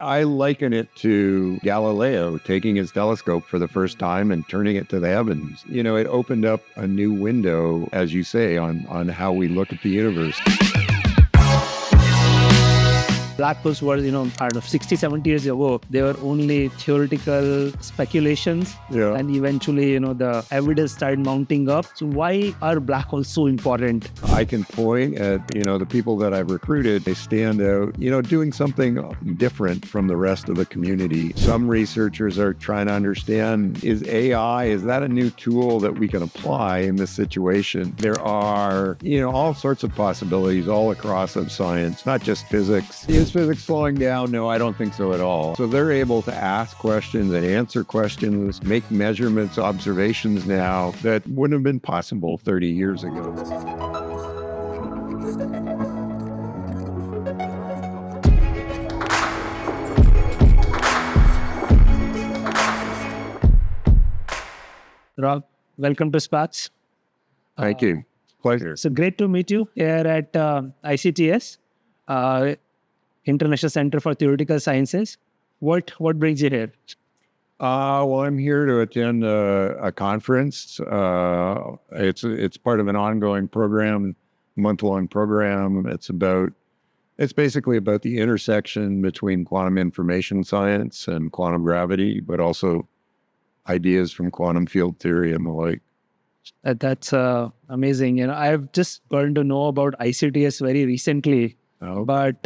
I liken it to Galileo taking his telescope for the first time and turning it to the heavens. It opened up a new window, as you say, on how we look at the universe. Black holes were, I don't know, 60, 70 years ago, they were only theoretical speculations. Yeah. And eventually, the evidence started mounting up. So why are black holes so important? I can point at, the people that I've recruited. They stand out, doing something different from the rest of the community. Some researchers are trying to understand, is that a new tool that we can apply in this situation? There are, all sorts of possibilities all across of science, not just physics. Is physics slowing down? No, I don't think so at all. So they're able to ask questions and answer questions, make measurements, observations now that wouldn't have been possible 30 years ago. Rob, welcome to SparX. Thank you. Pleasure. So great to meet you here at ICTS. International Center for Theoretical Sciences. What brings you here? Well, I'm here to attend a conference. It's part of an ongoing program, month-long program. It's basically about the intersection between quantum information science and quantum gravity, but also ideas from quantum field theory and the like. That's amazing. I've just gotten to know about ICTS very recently, but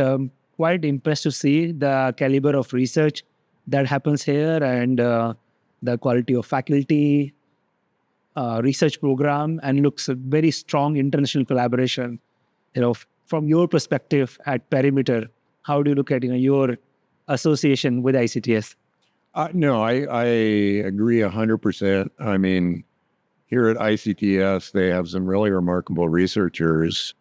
quite impressed to see the caliber of research that happens here and the quality of faculty, research program, and looks a very strong international collaboration. From your perspective at Perimeter, how do you look at your association with ICTS? No, I agree 100%. I mean, here at ICTS, they have some really remarkable researchers.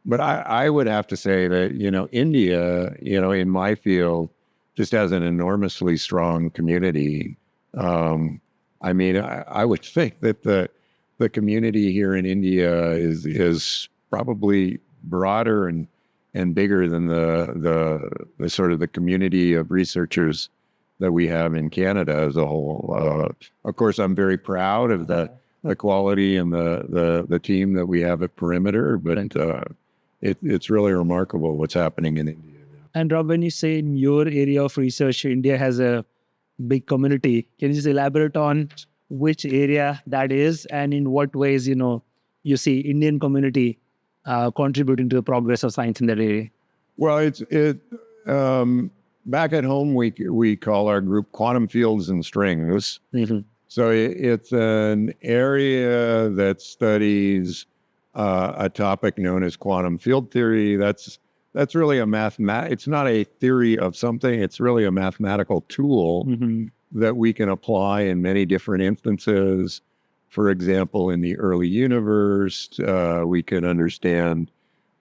But I would have to say that, India, in my field, just has an enormously strong community. I would think that the community here in India is probably broader and bigger than the sort of the community of researchers that we have in Canada as a whole. Of course, I'm very proud of the quality and the team that we have at Perimeter, but it's really remarkable what's happening in India. And Rob, when you say in your area of research, India has a big community, can you just elaborate on which area that is and in what ways, you see Indian community contributing to the progress of science in that area? Well, back at home, we call our group Quantum Fields and Strings. Mm-hmm. So it's an area that studies a topic known as quantum field theory. That's really it's not a theory of something. It's really a mathematical tool that we can apply in many different instances. For example, in the early universe, we can understand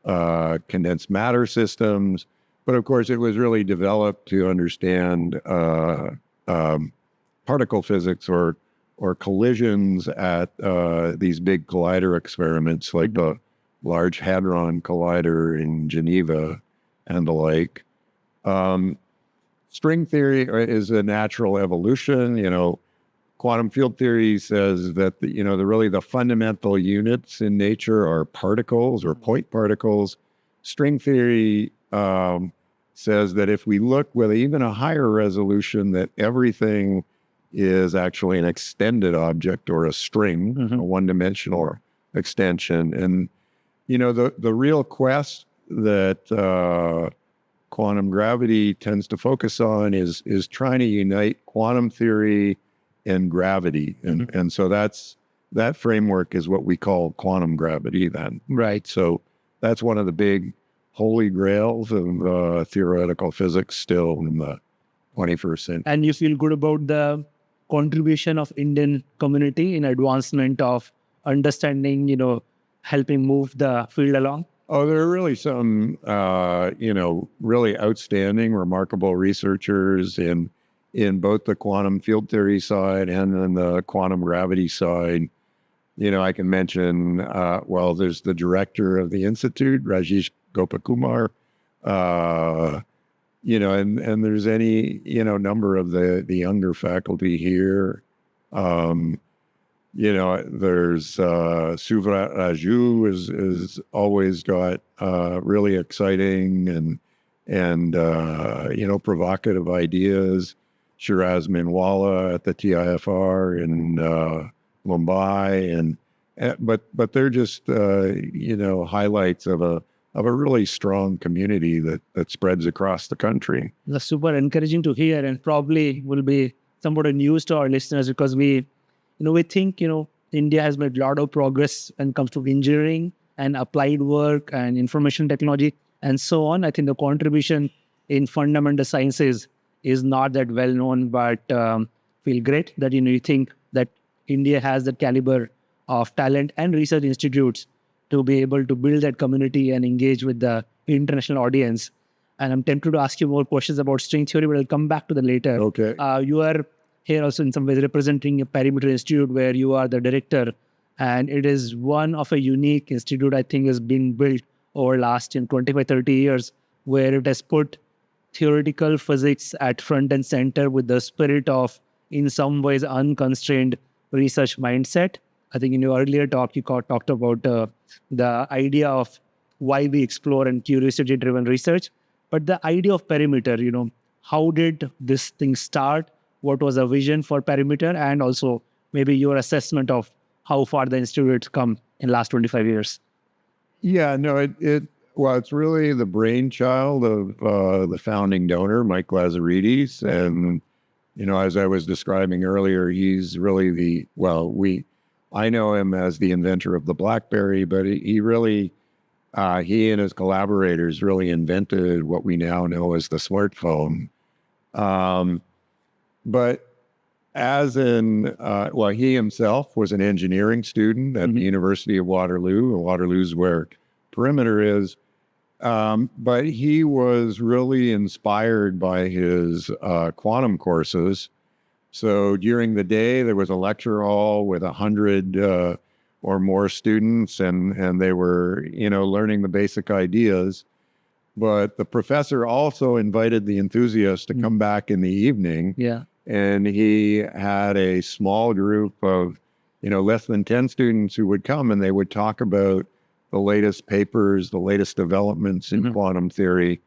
condensed matter systems. But of course, it was really developed to understand particle physics or collisions at these big collider experiments like the Large Hadron Collider in Geneva and the like. String theory is a natural evolution. Quantum field theory says that the fundamental units in nature are particles or point particles. String theory says that if we look with even a higher resolution, that everything is actually an extended object or a string, a one-dimensional extension. And, the real quest that quantum gravity tends to focus on is trying to unite quantum theory and gravity. And so that framework is what we call quantum gravity then. Right. So that's one of the big holy grails of theoretical physics still in the 21st century. And you feel good about the contribution of Indian community in advancement of understanding, helping move the field along? Oh, there are really some, really outstanding, remarkable researchers in both the quantum field theory side and in the quantum gravity side. I can mention, there's the director of the Institute, Rajesh Gopakumar. and there's any, number of the younger faculty here. There's Souvrat Raju is always got really exciting and provocative ideas. Shiraz Minwala at the TIFR in Mumbai, but they're just highlights of a really strong community that spreads across the country. That's super encouraging to hear, and probably will be somewhat a news to our listeners, because we think India has made a lot of progress when it comes to engineering and applied work and information technology and so on. I think the contribution in fundamental sciences is not that well known, but feel great that you think that India has the caliber of talent and research institutes to be able to build that community and engage with the international audience. And I'm tempted to ask you more questions about string theory, but I'll come back to that later. Okay. You are here also in some ways representing a Perimeter Institute where you are the director. And it is one of a unique institute, I think, has been built over last 25, 30 years, where it has put theoretical physics at front and center with the spirit of, in some ways, unconstrained research mindset. I think in your earlier talk, you talked about the idea of why we explore and curiosity-driven research. But the idea of Perimeter, how did this thing start? What was the vision for Perimeter? And also maybe your assessment of how far the institute's come in the last 25 years. Yeah, no, it's really the brainchild of the founding donor, Mike Lazaridis. And, as I was describing earlier, he's really I know him as the inventor of the BlackBerry, but he really, he and his collaborators really invented what we now know as the smartphone. But as in, he himself was an engineering student at the University of Waterloo, and Waterloo's where Perimeter is. But he was really inspired by his quantum courses. So during the day, there was a lecture hall with 100 or more students, and they were, learning the basic ideas. But the professor also invited the enthusiasts to come back in the evening. Yeah. And he had a small group of, less than 10 students who would come, and they would talk about the latest papers, the latest developments in quantum theory.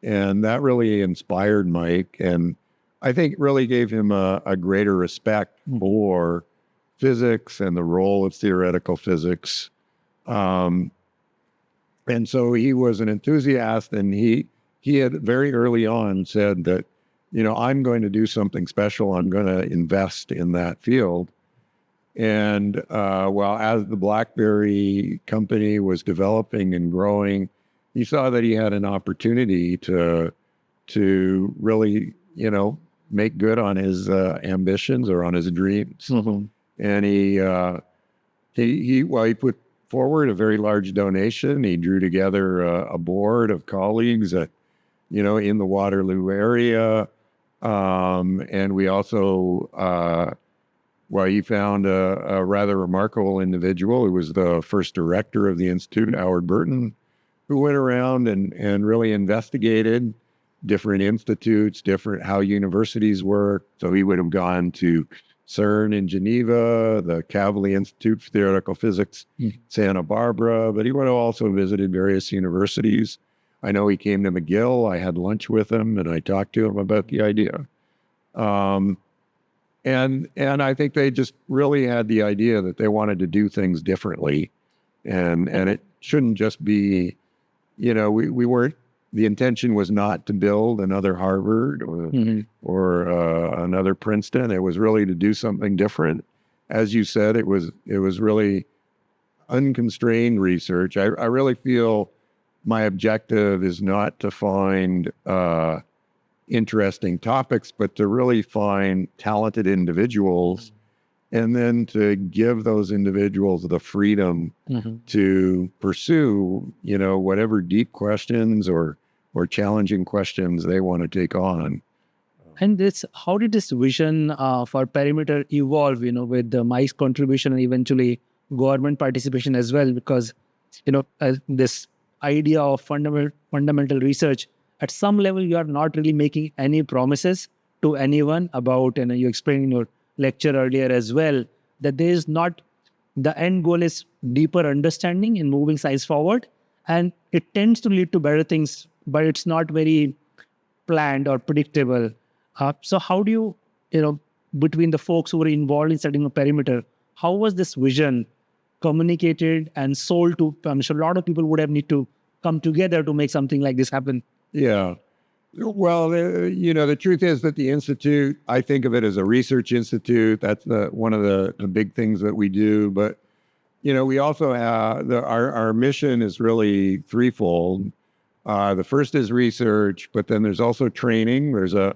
And that really inspired Mike, and I think really gave him a greater respect for physics and the role of theoretical physics. And so he was an enthusiast, and he had very early on said that, I'm going to do something special. I'm going to invest in that field. And as the BlackBerry company was developing and growing, he saw that he had an opportunity to really, make good on his ambitions or on his dreams. And he put forward a very large donation. He drew together a board of colleagues in the Waterloo area. And we also, he found a rather remarkable individual who was the first director of the Institute, Howard Burton, who went around and really investigated different institutes, how universities work. So he would have gone to CERN in Geneva, the Kavli Institute for Theoretical Physics, Santa Barbara, but he would have also visited various universities. I know he came to McGill. I had lunch with him, and I talked to him about the idea. And I think they just really had the idea that they wanted to do things differently, and it shouldn't just be, we weren't. The intention was not to build another Harvard or another Princeton. It was really to do something different. As you said, it was really unconstrained research. I really feel my objective is not to find interesting topics, but to really find talented individuals, and then to give those individuals the freedom to pursue, whatever deep questions or challenging questions they want to take on. And how did this vision for Perimeter evolve, with Mike's contribution and eventually government participation as well? Because, this idea of fundamental research at some level, you are not really making any promises to anyone about, and you explained in your lecture earlier as well, that there is not, the end goal is deeper understanding in moving science forward. And it tends to lead to better things, but it's not very planned or predictable. So how do you, between the folks who were involved in setting a perimeter, how was this vision communicated and sold to? I'm sure a lot of people would have need to come together to make something like this happen. Yeah. Well, the truth is that the Institute, I think of it as a research institute. That's one of the big things that we do. But, we also have, our mission is really threefold. The first is research, but then there's also training. There's the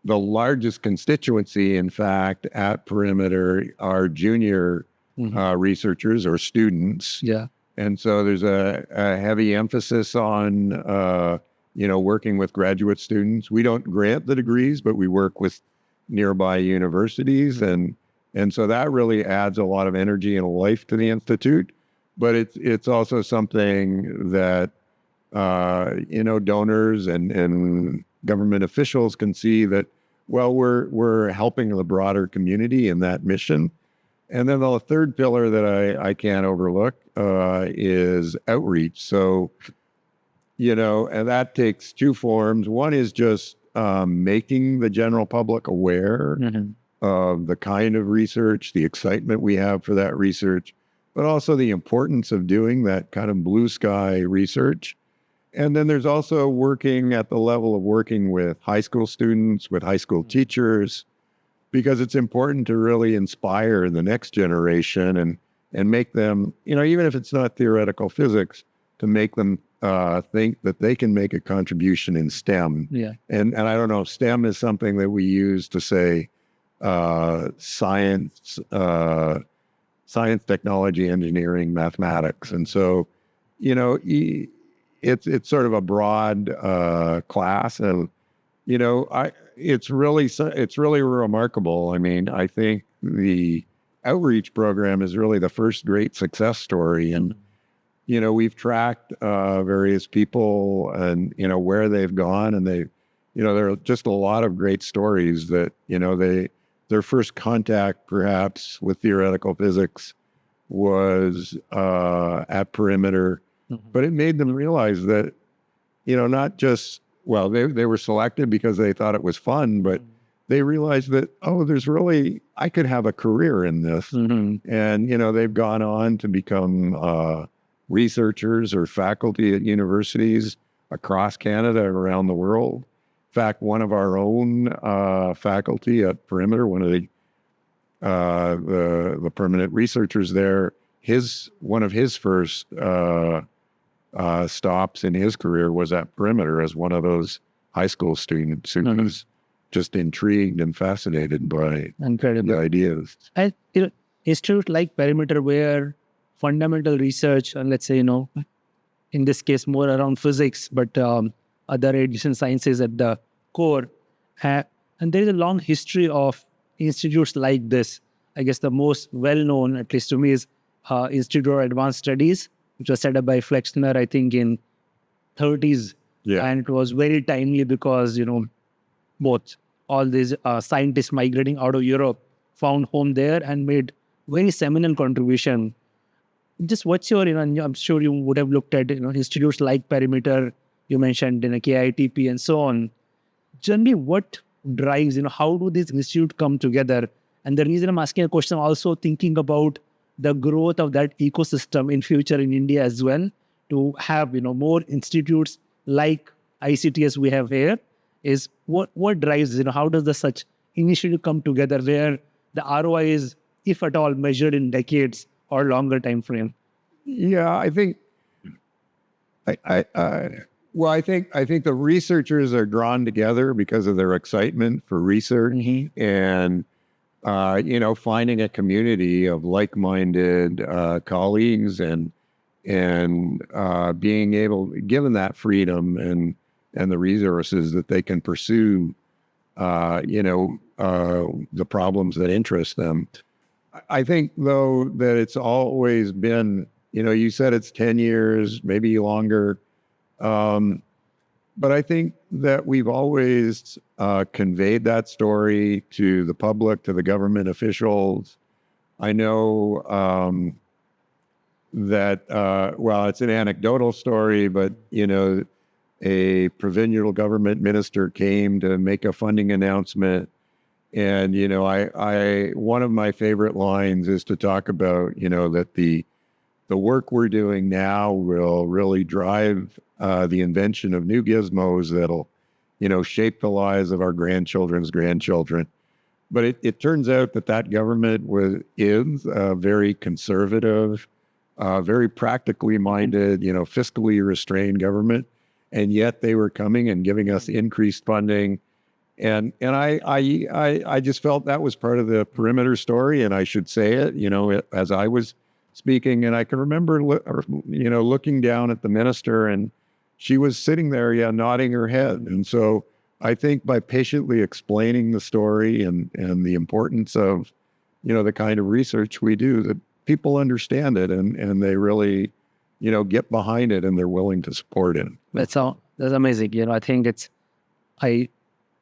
largest constituency, in fact, at Perimeter are junior researchers or students. Yeah. And so there's a heavy emphasis on, working with graduate students. We don't grant the degrees, but we work with nearby universities. And so that really adds a lot of energy and life to the Institute. But it's also something that, donors and government officials can see that, well, we're helping the broader community in that mission. And then the third pillar that I can't overlook is outreach. So, and that takes two forms. One is just making the general public aware of the kind of research, the excitement we have for that research, but also the importance of doing that kind of blue sky research. And then there's also working at the level of working with high school students, with high school teachers, because it's important to really inspire the next generation and make them, even if it's not theoretical physics, to make them think that they can make a contribution in STEM. Yeah. And I don't know, STEM is something that we use to say science, technology, engineering, mathematics. And so, it's sort of a broad class, and it's really remarkable. I mean, I think the outreach program is really the first great success story, and we've tracked various people and where they've gone, and they, there are just a lot of great stories that their first contact perhaps with theoretical physics was at Perimeter. But it made them realize that, not just, well, they were selected because they thought it was fun, but they realized that, I could have a career in this. And, they've gone on to become researchers or faculty at universities across Canada and around the world. In fact, one of our own faculty at Perimeter, one of the permanent researchers there, one of his first stops in his career was at Perimeter as one of those high school students who was just intrigued and fascinated by the ideas. And institute like Perimeter, where fundamental research, and let's say, in this case, more around physics, but other adjacent sciences at the core. And there is a long history of institutes like this. I guess the most well-known, at least to me, is Institute of Advanced Studies, which was set up by Flexner, I think, in 30s. Yeah. And it was very timely because, both all these scientists migrating out of Europe found home there and made very seminal contribution. Just what's your, I'm sure you would have looked at, institutes like Perimeter, you mentioned, KITP and so on. Generally, what drives, how do these institutes come together? And the reason I'm asking a question, also thinking about the growth of that ecosystem in future in India as well, to have, more institutes like ICTS we have here, is what drives, how does the such initiative come together where the ROI is, if at all, measured in decades or longer time frame? Yeah, I think, I think the researchers are drawn together because of their excitement for research and, finding a community of like-minded colleagues and being able, given that freedom and the resources that they can pursue, the problems that interest them. I think, though, that it's always been, you said it's 10 years, maybe longer. but I think that we've always conveyed that story to the public, to the government officials. I know that, well, it's an anecdotal story, but, a provincial government minister came to make a funding announcement. And, one of my favorite lines is to talk about, that the work we're doing now will really drive the invention of new gizmos that'll, shape the lives of our grandchildren's grandchildren. But it turns out that government is a very conservative, very practically minded, fiscally restrained government, and yet they were coming and giving us increased funding. And I just felt that was part of the perimeter story, and I should say it, as I was speaking, and I can remember, looking down at the minister, and she was sitting there, nodding her head. And so I think by patiently explaining the story and the importance of, the kind of research we do, that people understand it and they really, get behind it and they're willing to support it. That's amazing. I think I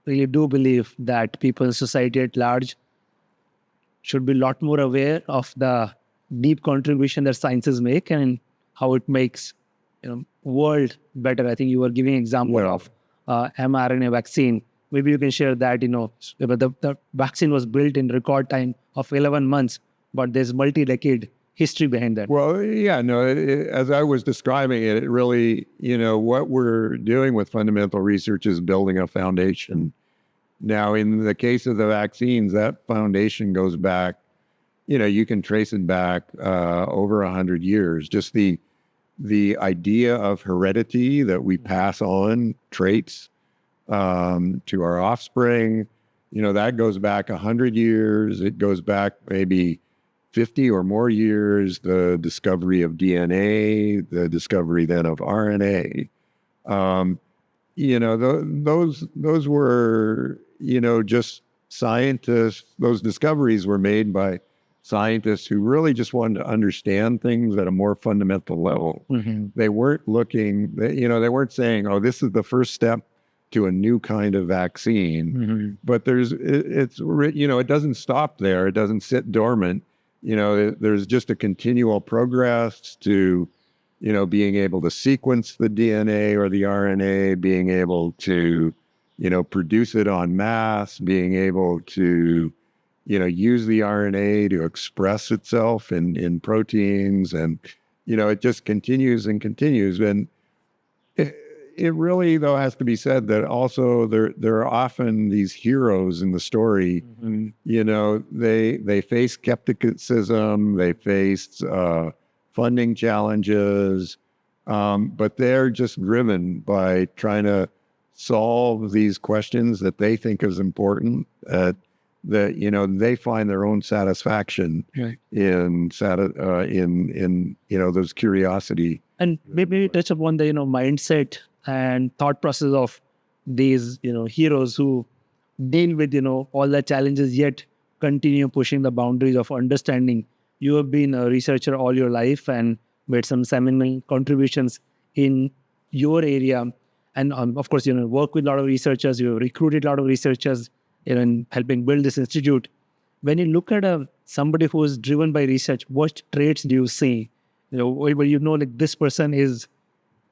really do believe that people in society at large should be a lot more aware of the deep contribution that sciences make and how it makes world better. I think you were giving example of mRNA vaccine. Maybe you can share that. The vaccine was built in record time of 11 months, but there's multi-decade history behind that. Well, yeah, no, as I was describing it, it really, what we're doing with fundamental research is building a foundation. Now, in the case of the vaccines, that foundation goes back, you can trace it back over 100 years. Just the idea of heredity, that we pass on traits to our offspring, that goes back 100 years. It goes back maybe 50 or more years, the discovery of DNA, the discovery then of RNA. Those were, just scientists, those discoveries were made by scientists who really just wanted to understand things at a more fundamental level. Mm-hmm. They weren't looking, they weren't saying, oh, this is the first step to a new kind of vaccine. Mm-hmm. But it doesn't stop there. It doesn't sit dormant. There's just a continual progress to, being able to sequence the DNA or the RNA, being able to, produce it en masse, being able to, use the RNA to express itself in proteins. And, it just continues and continues. And it really, though, has to be said that also there are often these heroes in the story. Mm-hmm. They face skepticism, they face funding challenges, but they're just driven by trying to solve these questions that they think is important. That they find their own satisfaction in those curiosity. And maybe touch upon the mindset and thought process of these heroes who deal with all the challenges yet continue pushing the boundaries of understanding. You have been a researcher all your life and made some seminal contributions in your area, and of course work with a lot of researchers. You have recruited a lot of researchers in helping build this institute. When you look at somebody who is driven by research, what traits do you see where this person is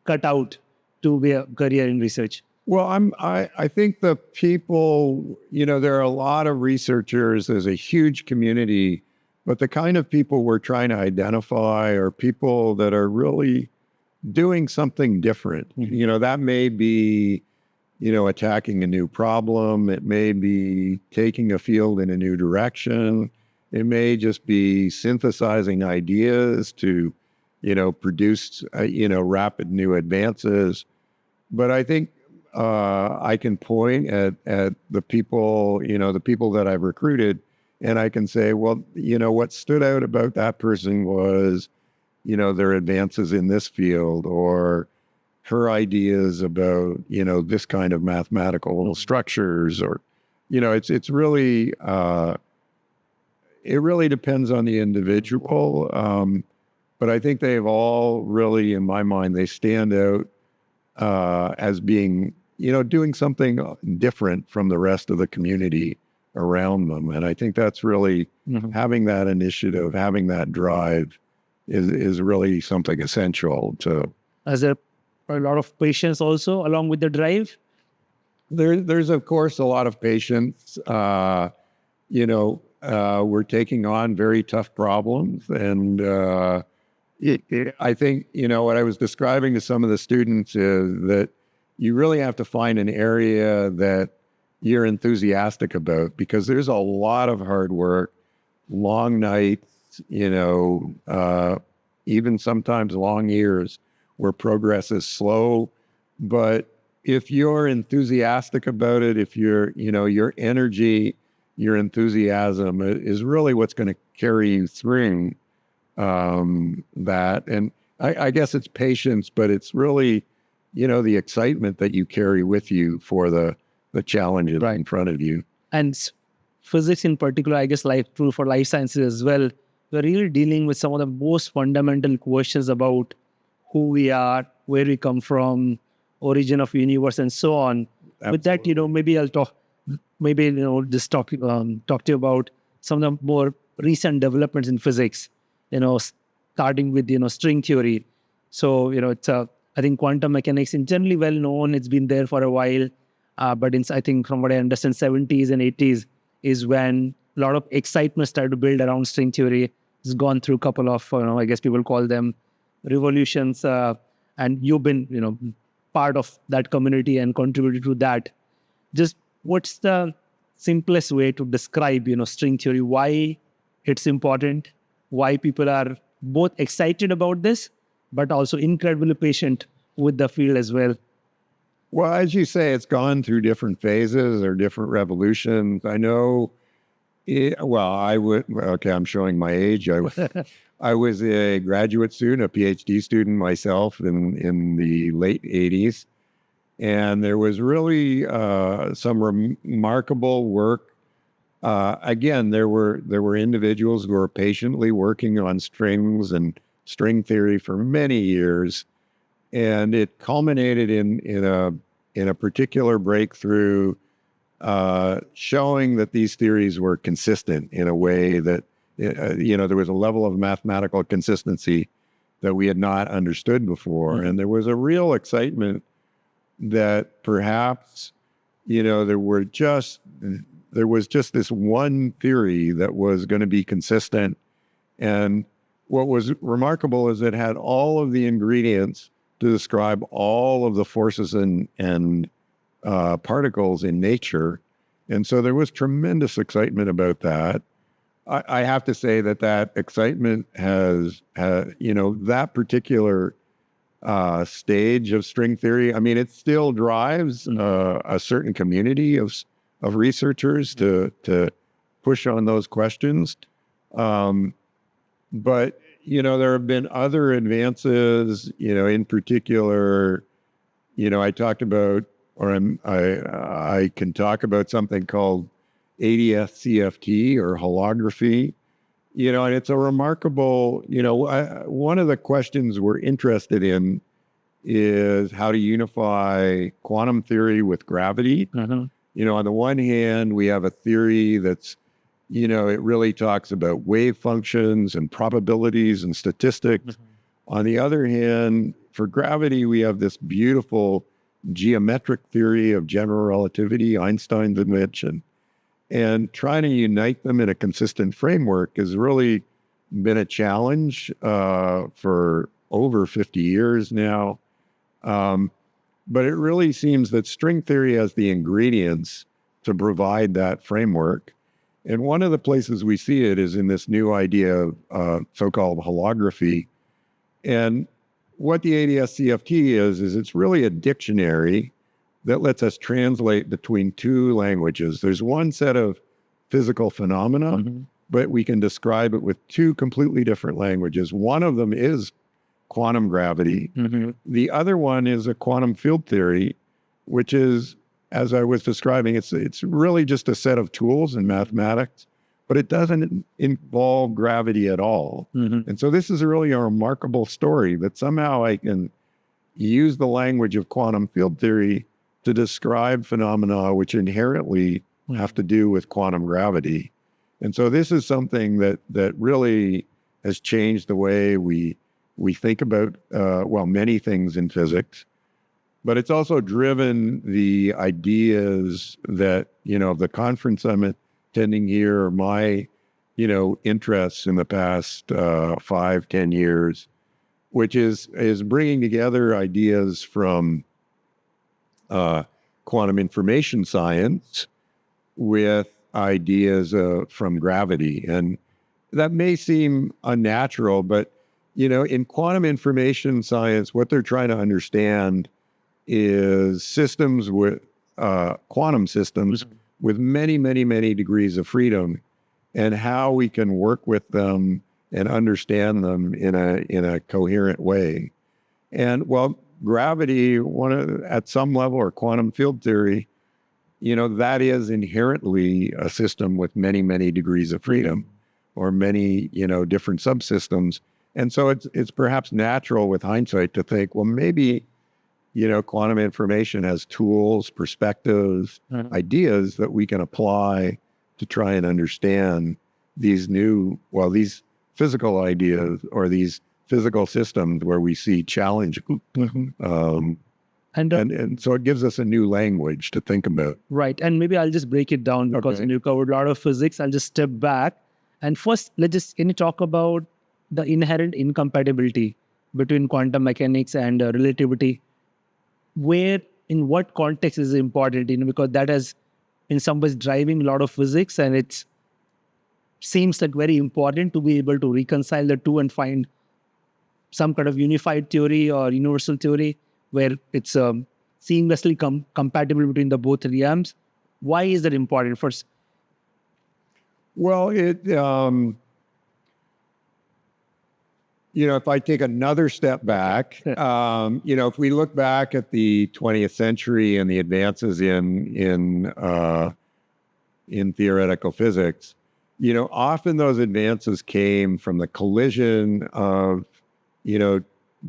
cut out to be a career in research? Well, I think the people, there are a lot of researchers. There's a huge community, but the kind of people we're trying to identify are people that are really doing something different. Mm-hmm. That may be, attacking a new problem. It may be taking a field in a new direction. It may just be synthesizing ideas to, produce, rapid new advances. But I think I can point at the people, the people that I've recruited, and I can say, well, what stood out about that person was, their advances in this field, or her ideas about, this kind of mathematical structures, or, it's really, it really depends on the individual. But I think they've all really, in my mind, they stand out as being doing something different from the rest of the community around them. And I think that's really having that initiative, having that drive is really something essential to. Is there a lot of patience also along with the drive? There's of course a lot of patience. We're taking on very tough problems, and I think what I was describing to some of the students is that you really have to find an area that you're enthusiastic about, because there's a lot of hard work, long nights, even sometimes long years where progress is slow. But if you're enthusiastic about it, if your energy, your enthusiasm is really what's going to carry you through that. And I guess it's patience, but it's really, the excitement that you carry with you for the challenges in front of you. And physics in particular, I guess true for life sciences as well. We're really dealing with some of the most fundamental questions about who we are, where we come from, origin of universe, and so on. Absolutely. With that, maybe I'll talk. Maybe just talk to you about some of the more recent developments in physics. Starting with string theory. So it's I think quantum mechanics is generally well known. It's been there for a while, but I think from what I understand, 70s and 80s is when a lot of excitement started to build around string theory. It's gone through a couple of I guess people call them revolutions, and you've been part of that community and contributed to that. Just what's the simplest way to describe string theory? Why it's important? Why people are both excited about this, but also incredibly patient with the field as well? Well, as you say, it's gone through different phases or different revolutions. I know. I'm showing my age. I was a graduate student, a PhD student myself in the late 80s. And there was really some remarkable work. Again, there were individuals who were patiently working on strings and string theory for many years. And it culminated in a particular breakthrough showing that these theories were consistent in a way that, there was a level of mathematical consistency that we had not understood before. Mm-hmm. And there was a real excitement that perhaps, there was just this one theory that was going to be consistent. And what was remarkable is it had all of the ingredients to describe all of the forces and particles in nature. And so there was tremendous excitement about that. I have to say that excitement has that particular stage of string theory. I mean, it still drives a certain community of researchers to push on those questions. But, there have been other advances, in particular, I talked about, I can talk about something called ADS-CFT or holography, and it's a remarkable, one of the questions we're interested in is how to unify quantum theory with gravity. Mm-hmm. On the one hand, we have a theory that's, it really talks about wave functions and probabilities and statistics. Mm-hmm. On the other hand, for gravity, we have this beautiful geometric theory of general relativity, Einstein's invention. And trying to unite them in a consistent framework has really been a challenge for over 50 years now. But it really seems that string theory has the ingredients to provide that framework. And one of the places we see it is in this new idea of so-called holography. And what the ADS-CFT is it's really a dictionary that lets us translate between two languages. There's one set of physical phenomena, mm-hmm. but we can describe it with two completely different languages. One of them is quantum gravity. Mm-hmm. The other one is a quantum field theory, which is, as I was describing, it's really just a set of tools in mathematics, but it doesn't involve gravity at all. Mm-hmm. And so this is really a remarkable story that somehow I can use the language of quantum field theory to to describe phenomena which inherently have to do with quantum gravity. And so this is something that really has changed the way we think about, many things in physics. But it's also driven the ideas that, the conference I'm attending here, or my, interests in the past 5-10 years, which is bringing together ideas from quantum information science with ideas from gravity. And that may seem unnatural, but, in quantum information science, what they're trying to understand is systems with quantum systems with many, many, many degrees of freedom, and how we can work with them and understand them in a coherent way. And gravity, at some level, or quantum field theory, that is inherently a system with many, many degrees of freedom, or many, different subsystems. And so it's perhaps natural with hindsight to think, well, maybe, quantum information has tools, perspectives, ideas that we can apply to try and understand these physical ideas, or these physical systems where we see challenge. And so it gives us a new language to think about. Right. And maybe I'll just break it down, because you covered a lot of physics. I'll just step back. And first, can you talk about the inherent incompatibility between quantum mechanics and relativity? In what context is it important? Because that has, in some ways, driving a lot of physics, and it seems like very important to be able to reconcile the two and find some kind of unified theory or universal theory where it's seamlessly compatible between the both realms. Why is that important? First, well, if I take another step back, if we look back at the 20th century and the advances in theoretical physics, often those advances came from the collision of,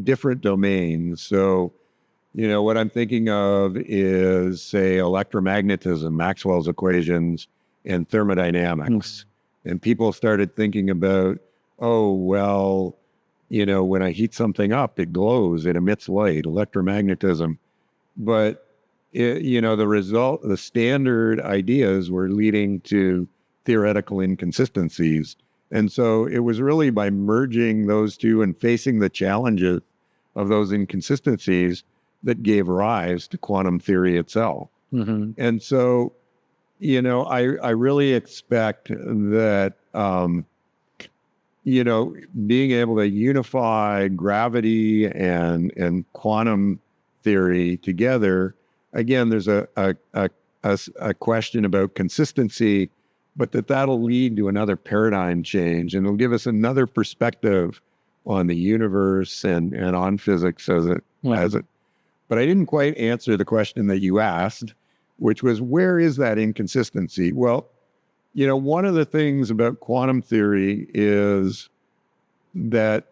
different domains. So, what I'm thinking of is, say, electromagnetism, Maxwell's equations, and thermodynamics. And people started thinking about, when I heat something up, it glows, it emits light, electromagnetism. But, the standard ideas were leading to theoretical inconsistencies. And so it was really by merging those two and facing the challenges of those inconsistencies that gave rise to quantum theory itself. And so, I really expect that, being able to unify gravity and quantum theory together, again, there's a question about consistency, but that'll lead to another paradigm change, and it'll give us another perspective on the universe and on physics as it. But I didn't quite answer the question that you asked, which was, where is that inconsistency? Well, one of the things about quantum theory is that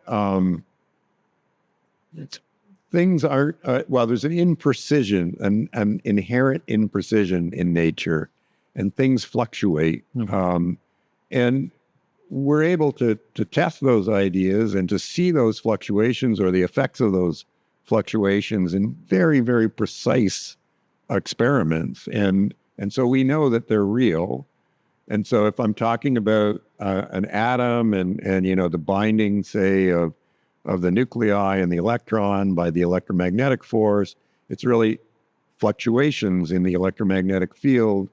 things aren't, there's an imprecision, an inherent imprecision in nature, and things fluctuate. And we're able to test those ideas and to see those fluctuations or the effects of those fluctuations in very, very precise experiments. And so we know that they're real. And so if I'm talking about an atom and the binding, say, of the nuclei and the electron by the electromagnetic force, it's really fluctuations in the electromagnetic field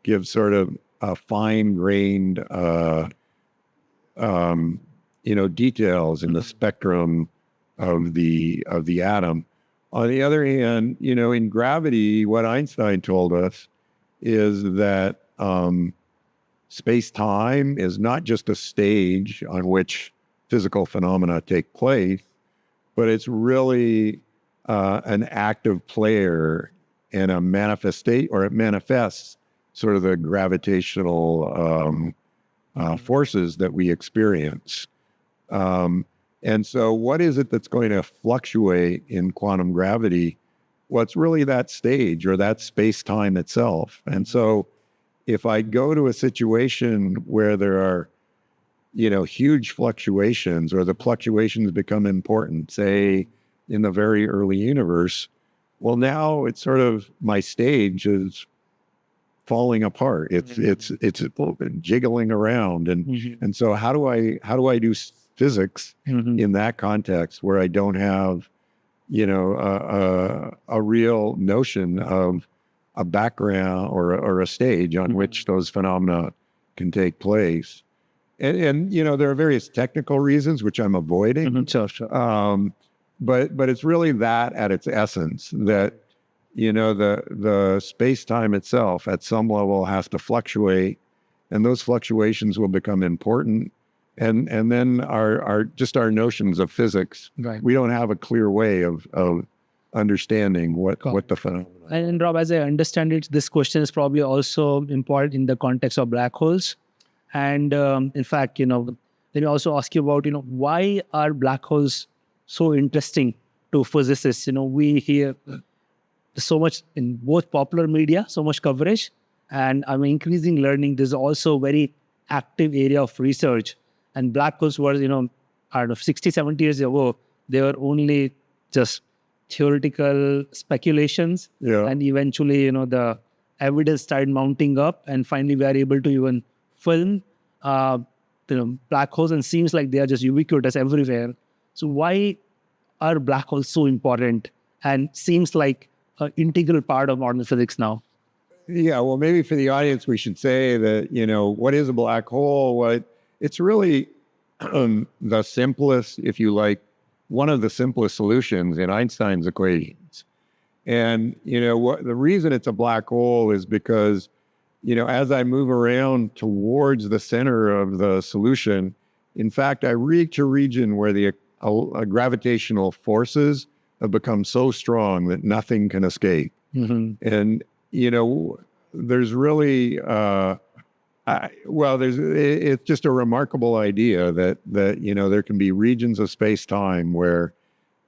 give sort of a fine-grained, details in the spectrum of the atom. On the other hand, in gravity, what Einstein told us is that space-time is not just a stage on which physical phenomena take place, but it's really an active player and a manifestate, or it manifests sort of the gravitational forces that we experience. And so what is it that's going to fluctuate in quantum gravity? Well, it's really that stage or that space-time itself. And so if I go to a situation where there are, huge fluctuations or the fluctuations become important, say in the very early universe, well, now it's sort of my stage is falling apart. It's jiggling around, and so how do I do physics in that context where I don't have a real notion of a background or a stage on which those phenomena can take place. And there are various technical reasons which I'm avoiding. Sure. But it's really that at its essence that the space-time itself at some level has to fluctuate, and those fluctuations will become important. And then our notions of physics, Right. we don't have a clear way of understanding what the phenomena. And Rob, as I understand it, this question is probably also important in the context of black holes. And in fact, let me also ask you about, why are black holes so interesting to physicists? We hear so much in both popular media, so much coverage, and I'm increasing learning. There's also a very active area of research. And black holes were, I don't know, 60, 70 years ago, they were only just theoretical speculations. Yeah. And eventually, the evidence started mounting up, and finally we are able to even film, black holes, and seems like they are just ubiquitous everywhere. So why are black holes so important and seems like an integral part of modern physics now? Yeah, well, maybe for the audience, we should say that, what is a black hole? It's really the simplest, if you like, one of the simplest solutions in Einstein's equations. And, the reason it's a black hole is because, as I move around towards the center of the solution, in fact, I reach a region where the gravitational forces have become so strong that nothing can escape. And, there's really, it's just a remarkable idea that there can be regions of space-time where,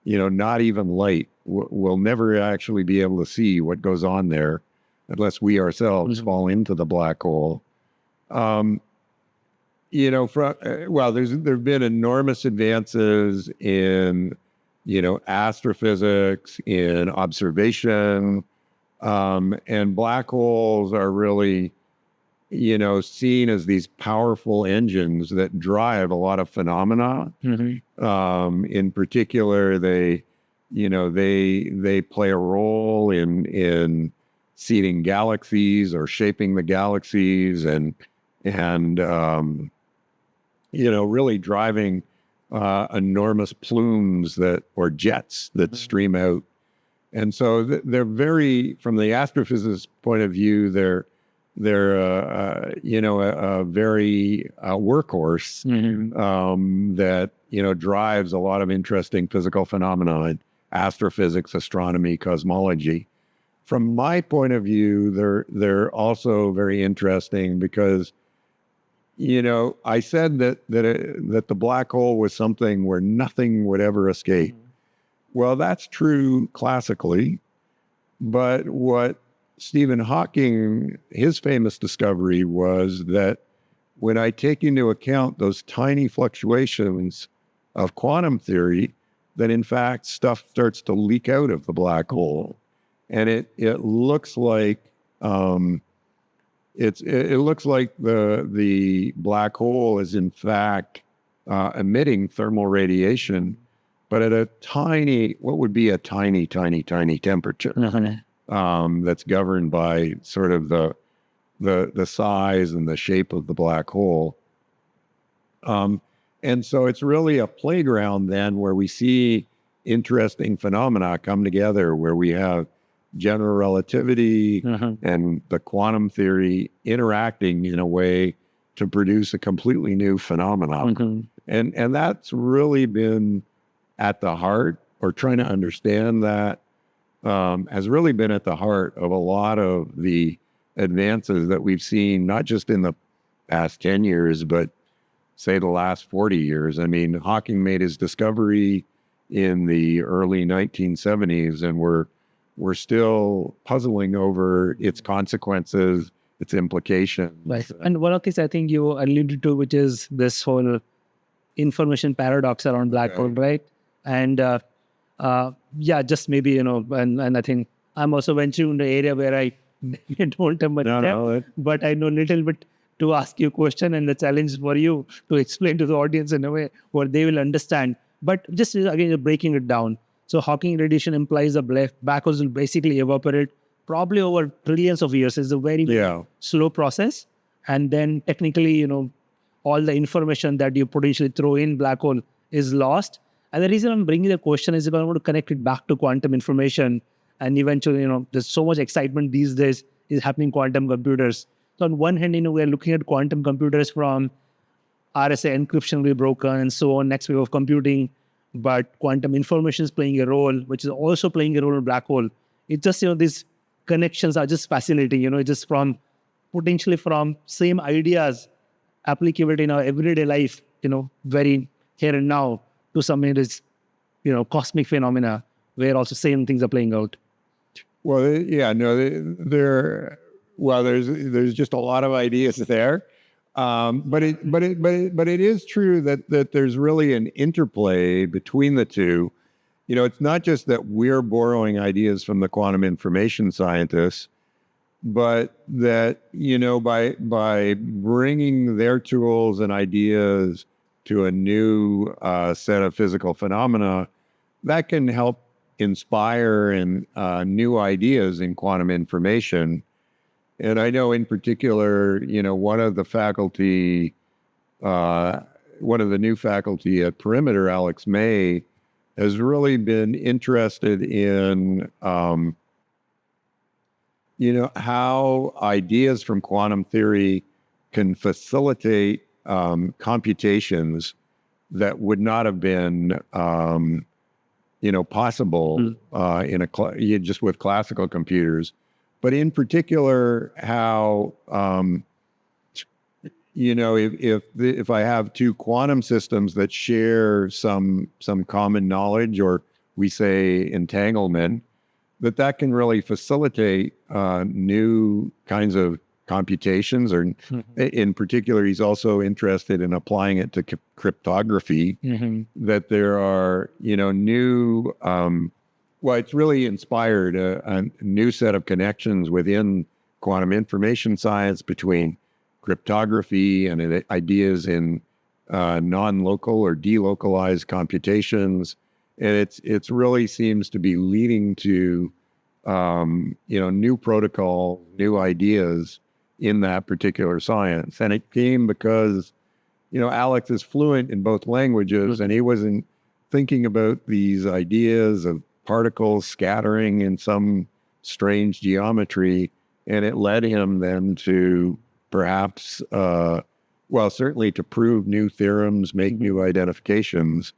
not even light will never actually be able to see what goes on there unless we ourselves fall into the black hole. There've been enormous advances in, astrophysics, in observation, and black holes are really, seen as these powerful engines that drive a lot of phenomena. In particular, they play a role in seeding galaxies or shaping the galaxies and really driving enormous plumes or jets that stream out. And so they're from the astrophysicist point of view, they're a very workhorse that drives a lot of interesting physical phenomena in astrophysics, astronomy, cosmology. From my point of view, they're also very interesting because I said that the black hole was something where nothing would ever escape. Well, that's true classically, but what Stephen Hawking, his famous discovery was that when I take into account those tiny fluctuations of quantum theory, that in fact stuff starts to leak out of the black hole, and it looks like it looks like the black hole is in fact emitting thermal radiation, but at what would be a tiny temperature. That's governed by sort of the size and the shape of the black hole. And so it's really a playground then where we see interesting phenomena come together, where we have general relativity and the quantum theory interacting in a way to produce a completely new phenomenon. And that's really been at the heart, or trying to understand that, has really been at the heart of a lot of the advances that we've seen, not just in the past 10 years, but say the last 40 years. I mean, Hawking made his discovery in the early 1970s, and we're we're still puzzling over its consequences, its implications. Right. And one of the things I think you alluded to, which is this whole information paradox around black hole, right? And yeah, just maybe, and I think I'm also venturing in the area where I don't have much depth, but I know little bit to ask you a question, and the challenge for you to explain to the audience in a way where they will understand. But just again, breaking it down. So Hawking radiation implies the black holes will basically evaporate probably over trillions of years. It's a very slow process. And then technically, all the information that you potentially throw in black hole is lost. And the reason I'm bringing the question is because I want to connect it back to quantum information. And eventually, there's so much excitement these days is happening in quantum computers. So on one hand, we're looking at quantum computers from RSA encryption will be broken and so on, next wave of computing. But quantum information is playing a role, which is also playing a role in black hole. It's just, these connections are just fascinating, just from potentially from same ideas applicable in our everyday life, very here and now, to something that is, cosmic phenomena where also same things are playing out. Well, yeah, no, there's just a lot of ideas there. But it is true that there's really an interplay between the two. It's not just that we're borrowing ideas from the quantum information scientists, but that, by bringing their tools and ideas to a new set of physical phenomena, that can help inspire and new ideas in quantum information. And I know in particular, one of the new faculty at Perimeter, Alex May, has really been interested in, how ideas from quantum theory can facilitate computations that would not have been, possible just with classical computers. But in particular, how, if I have two quantum systems that share some common knowledge, or we say entanglement, that can really facilitate new kinds of computations. Or in particular, he's also interested in applying it to cryptography, that there are, new, it's really inspired a new set of connections within quantum information science between cryptography and ideas in non-local or delocalized computations. And it's really seems to be leading to, new protocol, new ideas in that particular science. And it came because, Alex is fluent in both languages, and he wasn't thinking about these ideas of particles scattering in some strange geometry. And it led him then to perhaps, certainly to prove new theorems, make new identifications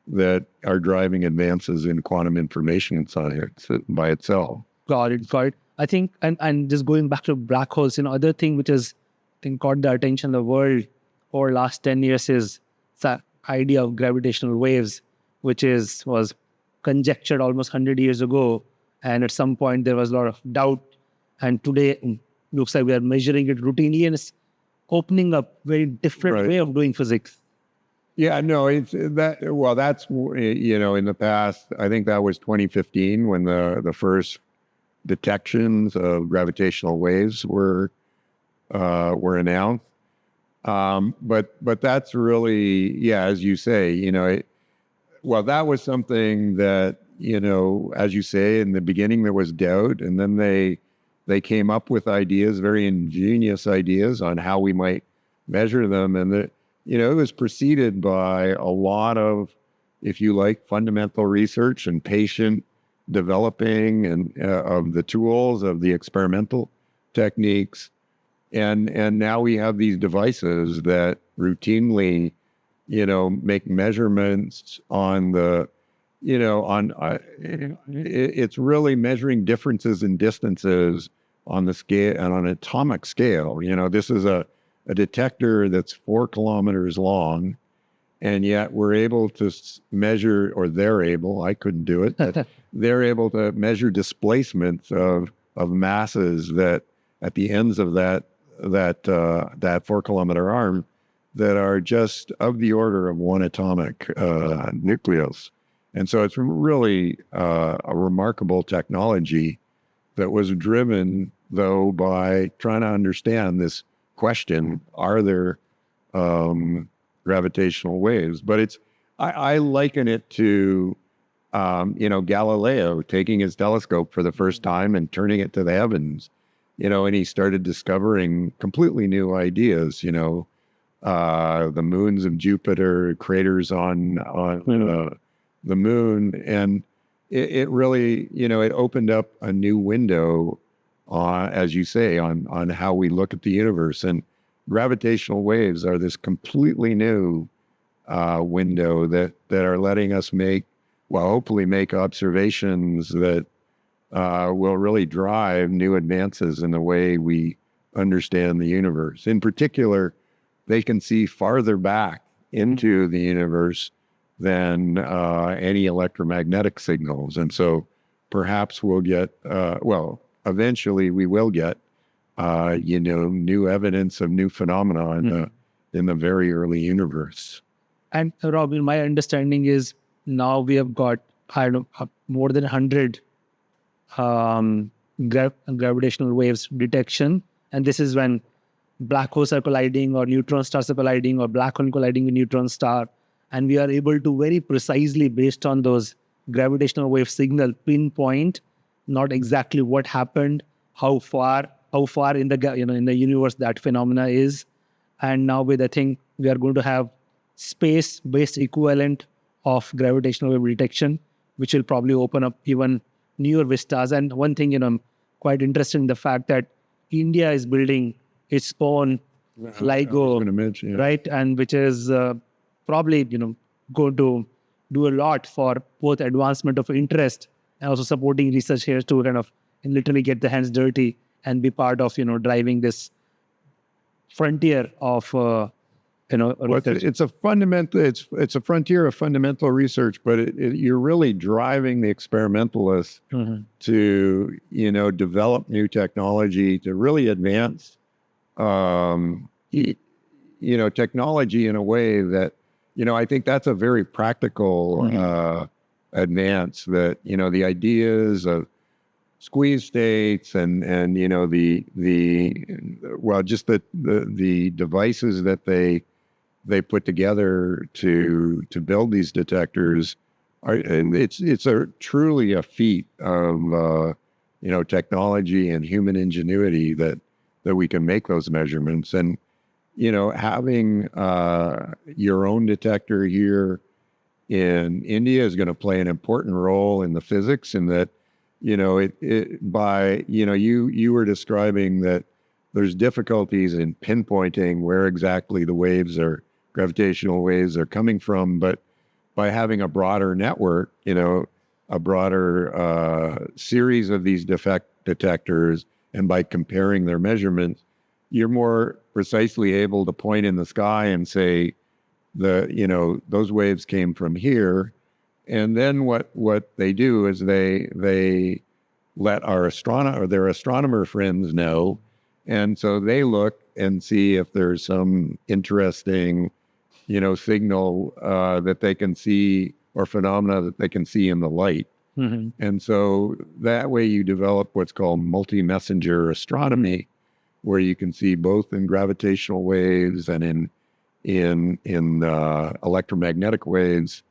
that are driving advances in quantum information science by itself. Got it. I think, and just going back to black holes, other thing which has, I think, caught the attention of the world over last 10 years is the idea of gravitational waves, which was conjectured almost 100 years ago. And at some point there was a lot of doubt. And today looks like we are measuring it routinely, and it's opening up very different way of doing physics. Yeah, no, it's that. Well, that's, in the past, I think that was 2015 when the first detections of gravitational waves were announced. But that's really, as you say, that was something that, as you say, in the beginning there was doubt, and then they came up with ideas, very ingenious ideas on how we might measure them. And it was preceded by a lot of, if you like, fundamental research and patient developing and of the tools, of the experimental techniques. And now we have these devices that routinely, make measurements on the, it's really measuring differences in distances on the scale and on an atomic scale. This is a detector that's 4 kilometers long, and yet we're able to measure, or they're able, I couldn't do it, but they're able to measure displacements of masses that at the ends of that 4-kilometer arm that are just of the order of one atomic nucleus. And so it's really a remarkable technology that was driven, though, by trying to understand this question: are there gravitational waves? But I liken it to Galileo taking his telescope for the first time and turning it to the heavens, and he started discovering completely new ideas. The moons of Jupiter, craters on the moon, and it really, it opened up a new window, as you say, on how we look at the universe. And gravitational waves are this completely new window that are letting us hopefully make observations that will really drive new advances in the way we understand the universe. In particular, they can see farther back into the universe than any electromagnetic signals. And so perhaps we'll get, eventually we will get, new evidence of new phenomena in the very early universe. And Robin, my understanding is now we have got, more than 100 gravitational waves detection. And this is when black holes are colliding, or neutron stars are colliding, or black hole colliding with neutron star. And we are able to very precisely, based on those gravitational wave signal, pinpoint not exactly what happened, how far in the in the universe that phenomena is. And now I think we are going to have space-based equivalent of gravitational wave detection, which will probably open up even newer vistas. And one thing, I'm quite interested in the fact that India is building its own LIGO, right? And which is probably, going to do a lot for both advancement of interest and also supporting research here to kind of literally get the hands dirty and be part of, driving this frontier of, research. It's a frontier of fundamental research, but you're really driving the experimentalists to, develop new technology, to really advance, technology in a way that, I think that's a very practical advance, that, the ideas of squeeze states and the devices that they put together to build these detectors it's truly a feat of technology and human ingenuity that we can make those measurements. And having your own detector here in India is going to play an important role in the physics, in that you were describing that there's difficulties in pinpointing where exactly the gravitational waves are coming from, but by having a broader network, a broader series of these detectors, and by comparing their measurements, you're more precisely able to point in the sky and say, those waves came from here. And then what they do is they let their astronomer friends know. And so they look and see if there's some interesting, signal that they can see, or phenomena that they can see in the light. And so that way you develop what's called multi-messenger astronomy, where you can see both in gravitational waves and in electromagnetic waves.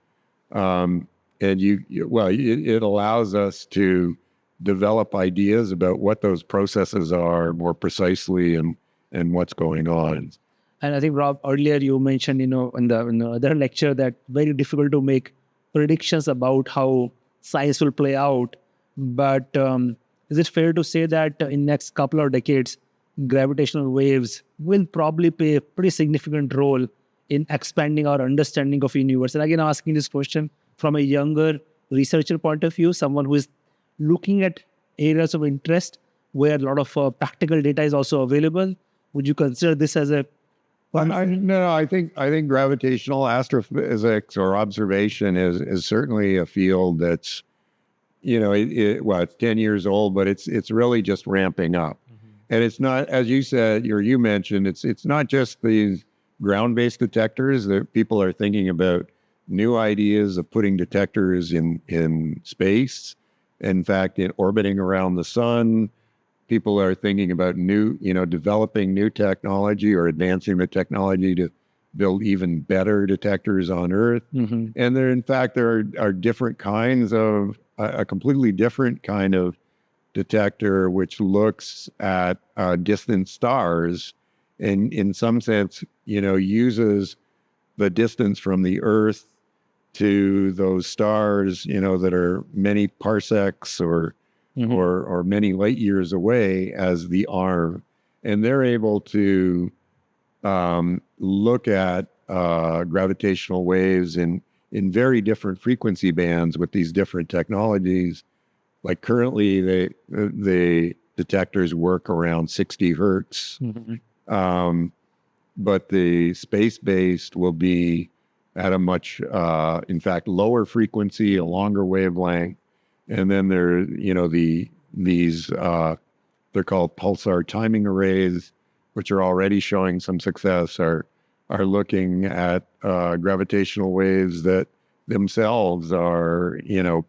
And it allows us to develop ideas about what those processes are more precisely and what's going on. And I think, Rob, earlier you mentioned, in the other lecture, that very difficult to make predictions about how science will play out. But is it fair to say that in next couple of decades, gravitational waves will probably play a pretty significant role in expanding our understanding of universe? And again, asking this question from a younger researcher point of view, someone who is looking at areas of interest where a lot of practical data is also available. Would you consider this as a Well, I think gravitational astrophysics or observation is certainly a field that's, it's 10 years old, but it's really just ramping up. And it's not, as you said, or you mentioned, it's not just these ground-based detectors that people are thinking about new ideas of putting detectors in space. In fact, in orbiting around the sun, people are thinking about developing new technology or advancing the technology to build even better detectors on Earth. And there are different kinds of a completely different kind of detector which looks at distant stars and in some sense, uses the distance from the Earth to those stars, that are many parsecs or many light years away as the arm. And they're able to look at gravitational waves in very different frequency bands with these different technologies. Like currently, the detectors work around 60 hertz, but the space-based will be at a much, in fact, lower frequency, a longer wavelength. And then these they're called pulsar timing arrays, which are already showing some success, are looking at gravitational waves that themselves are,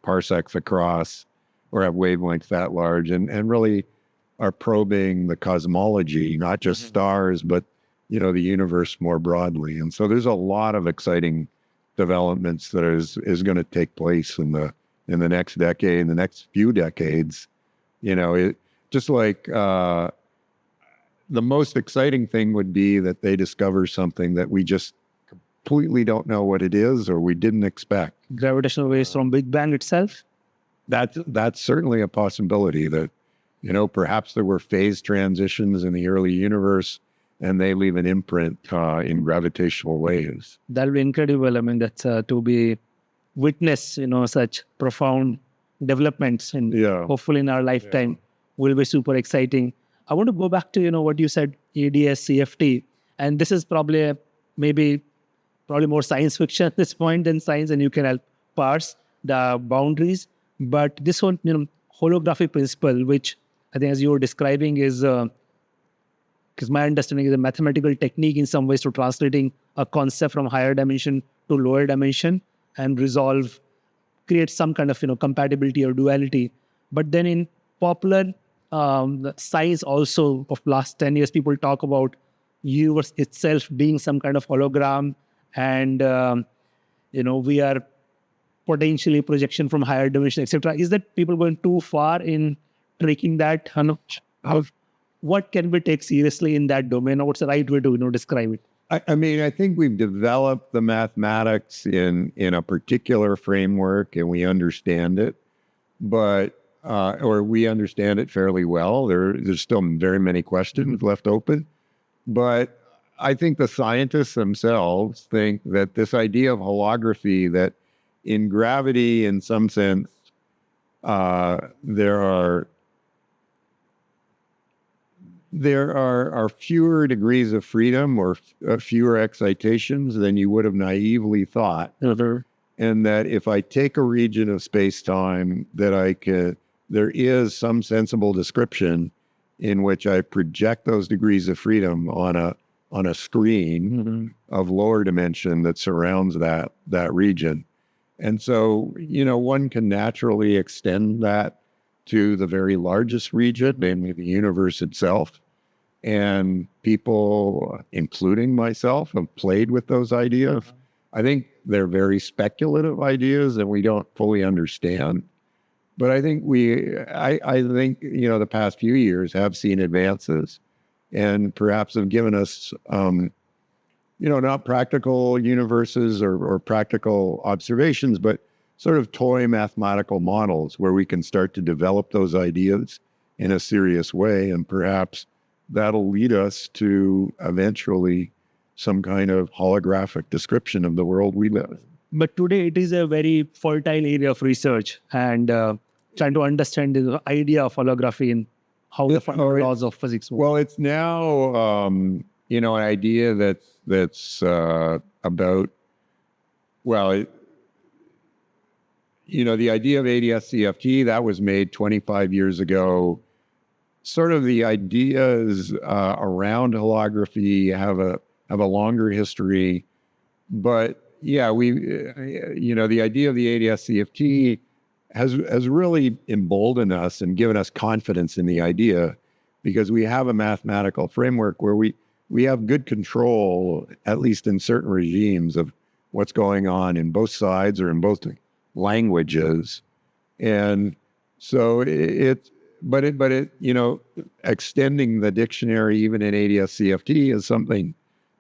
parsecs across or have wavelengths that large and really are probing the cosmology, not just stars, but, the universe more broadly. And so there's a lot of exciting developments that is going to take place in the next decade, in the next few decades. Just like the most exciting thing would be that they discover something that we just completely don't know what it is or we didn't expect. Gravitational waves from Big Bang itself? That's certainly a possibility that, perhaps there were phase transitions in the early universe and they leave an imprint in gravitational waves. That'll be incredible. I mean, that's to be witness, such profound developments and hopefully in our lifetime will be super exciting. I want to go back to, what you said, ADS, CFT, and this is probably more science fiction at this point than science, and you can help parse the boundaries. But this whole, holographic principle, which I think as you were describing is, because my understanding is a mathematical technique in some ways to translating a concept from higher dimension to lower dimension and create some kind of, compatibility or duality. But then in popular science also of last 10 years, people talk about universe itself being some kind of hologram and, we are potentially projection from higher dimension, etc. Is that people going too far in tracking that? What can we take seriously in that domain, or what's the right way to describe it? I mean, I think we've developed the mathematics in a particular framework and we understand it, but or we understand it fairly well. There's still very many questions left open, but I think the scientists themselves think that this idea of holography, that in gravity, in some sense, there are fewer degrees of freedom or fewer excitations than you would have naively thought. And that if I take a region of space-time, there is some sensible description in which I project those degrees of freedom on a screen of lower dimension that surrounds that region. And so, one can naturally extend that to the very largest region, namely the universe itself. And people, including myself, have played with those ideas. I think they're very speculative ideas that we don't fully understand. But I think I think, the past few years have seen advances and perhaps have given us, not practical universes or practical observations, but sort of toy mathematical models where we can start to develop those ideas in a serious way. And perhaps that'll lead us to eventually some kind of holographic description of the world we live in. But today it is a very fertile area of research and trying to understand the idea of holography and how the fundamental laws of physics work. Well, it's now, an idea that's about, well, the idea of ADS-CFT that was made 25 years ago. Sort of the ideas around holography have a longer history, but yeah, the idea of the ADS-CFT has really emboldened us and given us confidence in the idea, because we have a mathematical framework where we have good control, at least in certain regimes, of what's going on in both sides or in both languages. And so extending the dictionary even in ADS-CFT is something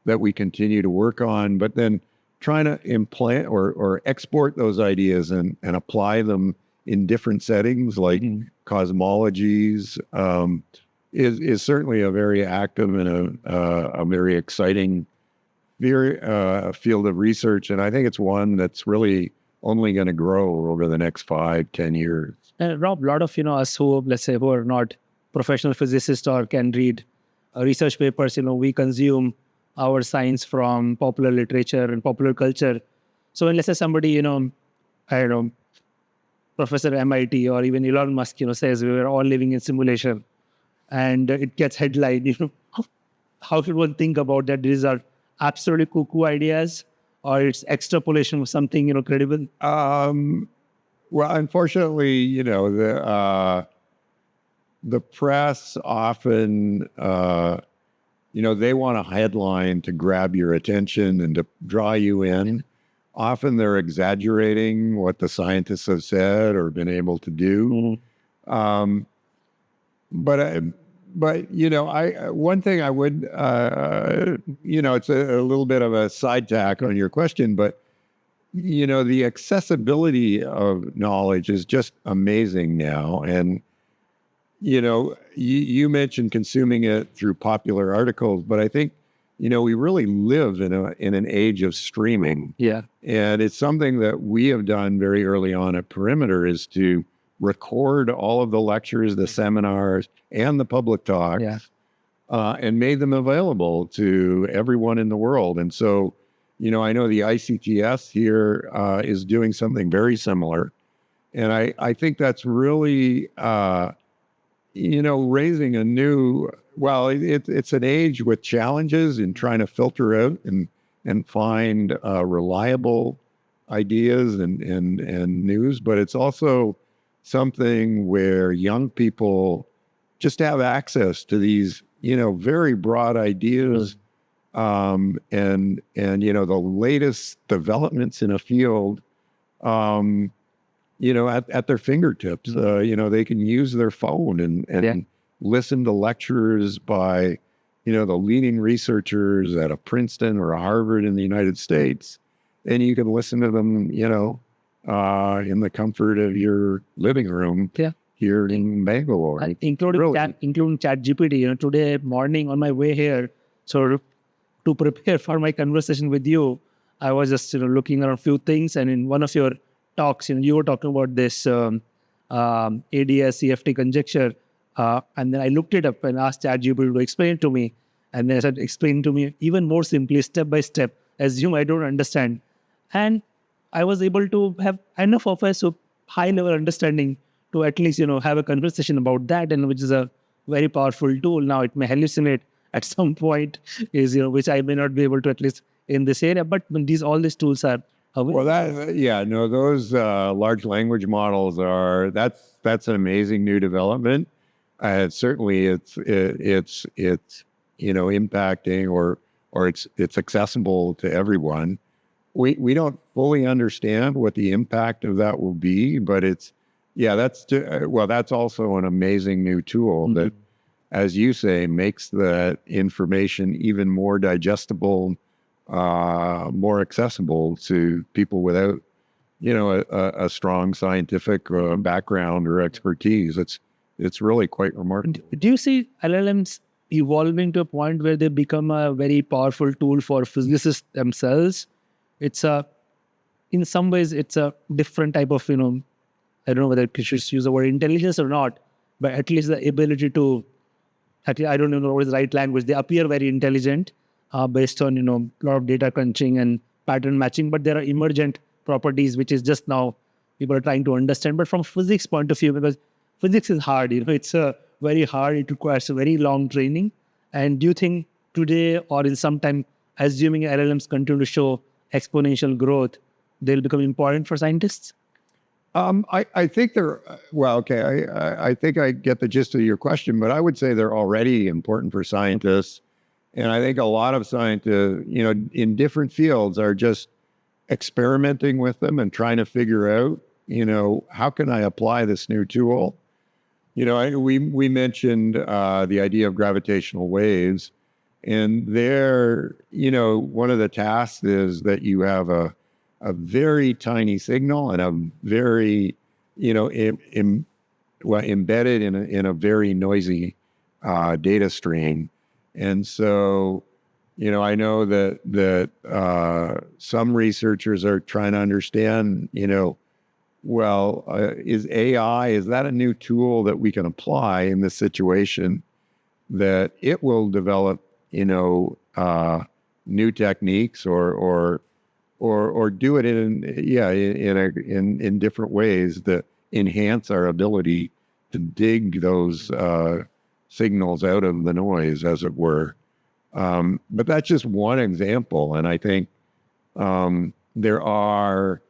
that we continue to work on, but then trying to implant or export those ideas and apply them in different settings like cosmologies is certainly a very active and a very exciting field of research. And I think it's one that's really only going to grow over the next 5-10 years. And Rob, a lot of us who, let's say, who are not professional physicists or can read research papers, we consume our science from popular literature and popular culture. So when, let's say, somebody, I don't know, Professor MIT or even Elon Musk, says we were all living in simulation, and it gets headlined, how should one think about that? These are absolutely cuckoo ideas, or it's extrapolation of something, credible? Well, unfortunately, the press often, they want a headline to grab your attention and to draw you in. Often they're exaggerating what the scientists have said or been able to do. But one thing I would, it's a little bit of a side tack on your question, but the accessibility of knowledge is just amazing now. And, you mentioned consuming it through popular articles, but I think, we really live in an age of streaming. Yeah. And it's something that we have done very early on at Perimeter, is to record all of the lectures, the seminars, and the public talks, and made them available to everyone in the world. And so, I know the ICTS here is doing something very similar. And I think that's really, raising a new, it's an age with challenges in trying to filter out and find reliable ideas and news, but it's also something where young people just have access to these, very broad ideas. And the latest developments in a field, at their fingertips. They can use their phone and listen to lectures by, the leading researchers at a Princeton or a Harvard in the United States. And you can listen to them, in the comfort of your living room here in Bangalore. Including ChatGPT. Today morning on my way here, so to prepare for my conversation with you, I was just looking around a few things, and in one of your talks, you were talking about this ADS-CFT conjecture, and then I looked it up and asked ChatGPT to explain it to me, and then I said, explain to me even more simply, step by step. Assume I don't understand, and I was able to have enough of a high level understanding to at least have a conversation about that, and which is a very powerful tool. Now it may hallucinate at some point, which I may not be able to, at least in this area. But when all these tools are available. Well, those large language models that's an amazing new development. Certainly, it's impacting or it's accessible to everyone. We don't fully understand what the impact of that will be, but that's also an amazing new tool that, as you say, makes that information even more digestible, more accessible to people without, a strong scientific background or expertise. It's really quite remarkable. Do you see LLMs evolving to a point where they become a very powerful tool for physicists themselves? In some ways, it's a different type of, I don't know whether I should use the word intelligence or not, but at least the ability to, I don't know what is the right language. They appear very intelligent, based on, a lot of data crunching and pattern matching, but there are emergent properties which is just now people are trying to understand. But from physics point of view, because physics is hard, it's very hard. It requires a very long training. And do you think today or in some time, assuming LLMs continue to show exponential growth, they'll become important for scientists? I think they're, well, okay, I think I get the gist of your question, but I would say they're already important for scientists. And I think a lot of scientists, in different fields are just experimenting with them and trying to figure out, how can I apply this new tool? We mentioned the idea of gravitational waves, and there, one of the tasks is that you have a very tiny signal and a very, embedded in a very noisy data stream. And so, I know that some researchers are trying to understand, is AI, is that a new tool that we can apply in this situation that it will develop, new techniques or do it in different ways that enhance our ability to dig those signals out of the noise, as it were. But that's just one example. And I think there are,